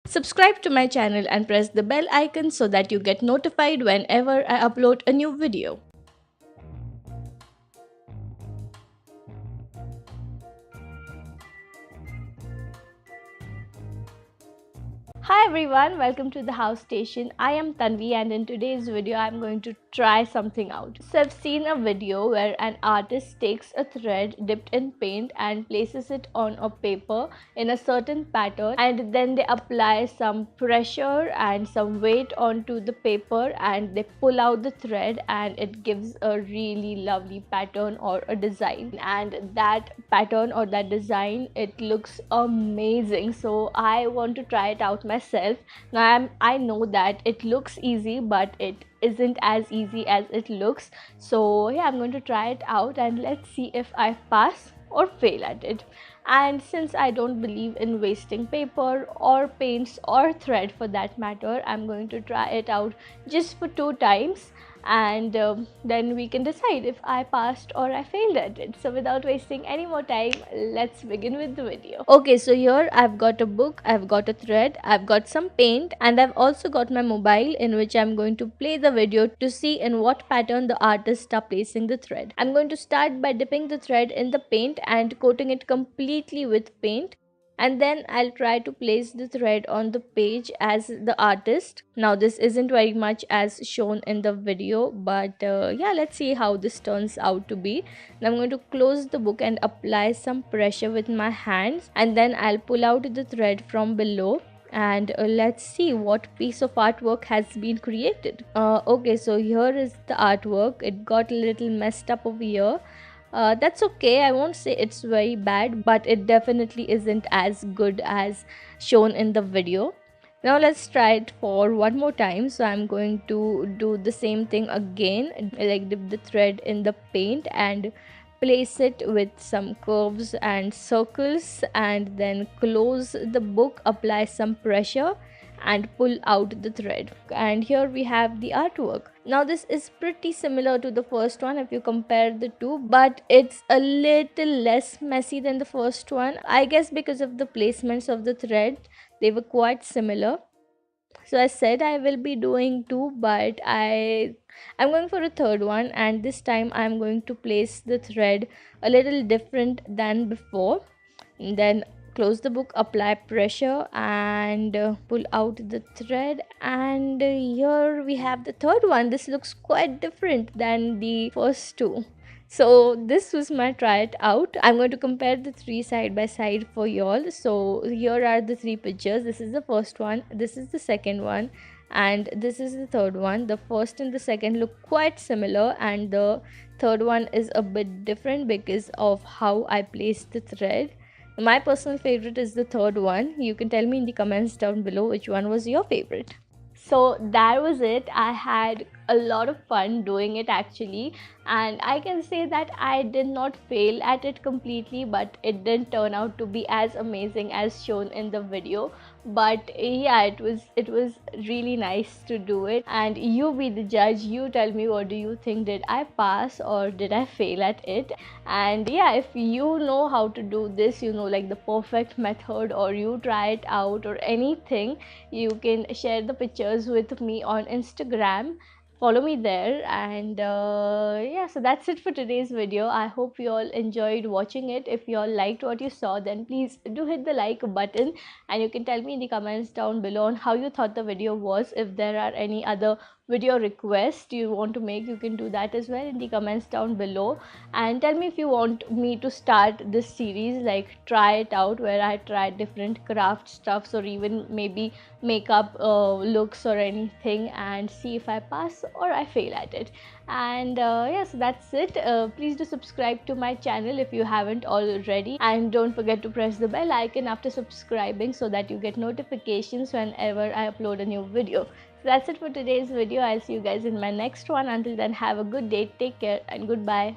Subscribe to my channel and press the bell icon so that you get notified whenever I upload a new video. Hi everyone, welcome to the HowStation. I am Tanvi and in today's video I'm going to try something out. So I've seen a video where an artist takes a thread dipped in paint and places it on a paper in a certain pattern, and then they apply some pressure and some weight onto the paper and they pull out the thread and it gives a really lovely pattern or a design, and that pattern or that design, it looks amazing. So I want to try it out myself. Now I know that it looks easy, but it isn't as easy as it looks. So yeah, I'm going to try it out and let's see if I pass or fail at it. And since I don't believe in wasting paper or paints or thread for that matter, I'm going to try it out just for 2 times, and then we can decide if I passed or I failed at it. So without wasting any more time, let's begin with the video. Okay, so here I've got a book, I've got a thread, I've got some paint, and I've also got my mobile in which I'm going to play the video to see in what pattern the artist are placing the thread. I'm going to start by dipping the thread in the paint and coating it completely with paint, and then I'll try to place the thread on the page as the artist. Now this isn't very much as shown in the video, but yeah, let's see how this turns out to be. Now I'm going to close the book and apply some pressure with my hands, and then I'll pull out the thread from below, and let's see what piece of artwork has been created. Okay, so here is the artwork. It got a little messed up over here. That's okay, I won't say it's very bad, but it definitely isn't as good as shown in the video. Now let's try it for one more time. So I'm going to do the same thing again, like dip the thread in the paint and place it with some curves and circles, and then close the book, apply some pressure and pull out the thread, and here we have the artwork. Now this is pretty similar to the first one if you compare the two, but it's a little less messy than the first one, I guess, because of the placements of the thread. They were quite similar. So I said I will be doing two, but I'm going for a third one, and this time I'm going to place the thread a little different than before. And then close the book, apply pressure and pull out the thread, and here we have the third one. This looks quite different than the first two. So this was my try it out. I'm going to compare the three side by side for y'all. So here are the three pictures. This is the first one, this is the second one, and this is the third one. The first and the second look quite similar, and the third one is a bit different because of how I placed the thread. My personal favorite is the third one. You can tell me in the comments down below which one was your favorite. So that was it. I had a lot of fun doing it actually, and I can say that I did not fail at it completely, but it didn't turn out to be as amazing as shown in the video. But yeah, it was really nice to do it, and you be the judge. You tell me, what do you think? Did I pass or did I fail at it? And yeah, if you know how to do this, you know, like the perfect method, or you try it out or anything, you can share the pictures with me on Instagram. Follow me there, and yeah, so that's it for today's video. I hope you all enjoyed watching it. If you all liked what you saw, then please do hit the like button, and you can tell me in the comments down below on how you thought the video was. If there are any other video requests you want to make, you can do that as well in the comments down below, and tell me if you want me to start this series, like try it out, where I try different craft stuffs or even maybe makeup looks or anything, and see if I pass or I fail at it. And yes, that's it. Please do subscribe to my channel if you haven't already, and don't forget to press the bell icon after subscribing so that you get notifications whenever I upload a new video. So that's it for today's video. I'll see you guys in my next one. Until then, have a good day, take care, and goodbye.